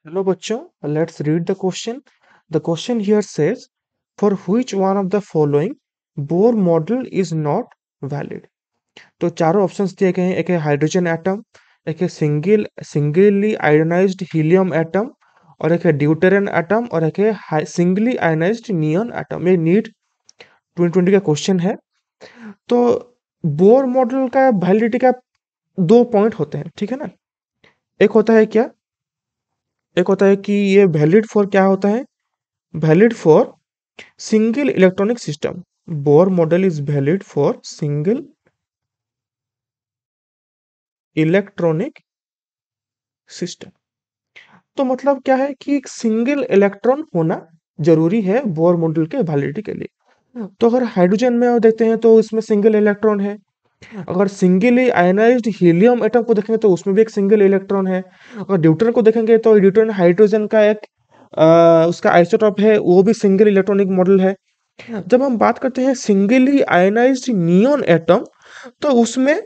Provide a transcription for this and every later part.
Hello बच्चों, let's read the question. The question here says, for which one of the following Bohr model is not valid? तो चारों options दिए गए हैं। एक है हाइड्रोजन एटम, एक है सिंगली आयोनाइज्ड हीलियम एटम, और एक है ड्यूटेरियम एटम, और एक है सिंगली आयोनाइज्ड नियॉन एटम। ये नीट 2020 का क्वेश्चन है। तो बोर मॉडल का वैलिडिटी का दो पॉइंट होते हैं, ठीक है ना। एक होता है क्या, एक होता है कि ये वैलिड फॉर क्या होता है, valid for single electronic system. Bohr model is valid for single electronic system. तो मतलब क्या है कि एक सिंगल इलेक्ट्रॉन होना जरूरी है बोर मॉडल के वैलिडिटी के लिए। तो अगर हाइड्रोजन में आप देखते हैं तो इसमें सिंगल इलेक्ट्रॉन है। अगर सिंगली आयनाइज्ड हीलियम एटम को देखेंगे तो उसमें भी एक सिंगल इलेक्ट्रॉन है। अगर ड्यूटेरियम को देखेंगे तो ड्यूटेरियम हाइड्रोजन का एक उसका आइसोटॉप है, वो भी सिंगल इलेक्ट्रॉनिक मॉडल है। जब हम बात करते हैं सिंगली आयनाइज्ड नियॉन एटम, तो उसमें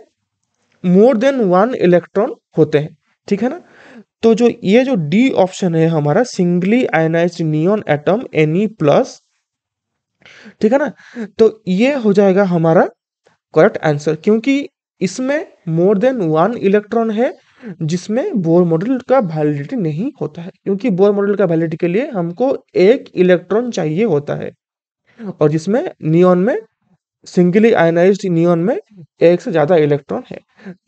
मोर देन वन इलेक्ट्रॉन होते हैं, ठीक है ना। तो जो ये जो डी ऑप्शन है हमारा, singly ionised neon atom Ne+, ठीक है ना। तो ये हो जाएगा हमारा करेक्ट आंसर, क्योंकि इसमें मोर देन वन इलेक्ट्रॉन है, जिसमें बोर मॉडल का वैलिडिटी नहीं होता है, क्योंकि बोर मॉडल का वैलिडिटी के लिए हमको एक इलेक्ट्रॉन चाहिए होता है, और जिसमें नियॉन में, सिंगली आयनाइज्ड नियॉन में एक से ज्यादा इलेक्ट्रॉन है।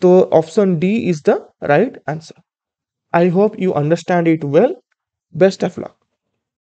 तो option D is the right answer. I hope you understand it well. Best of luck.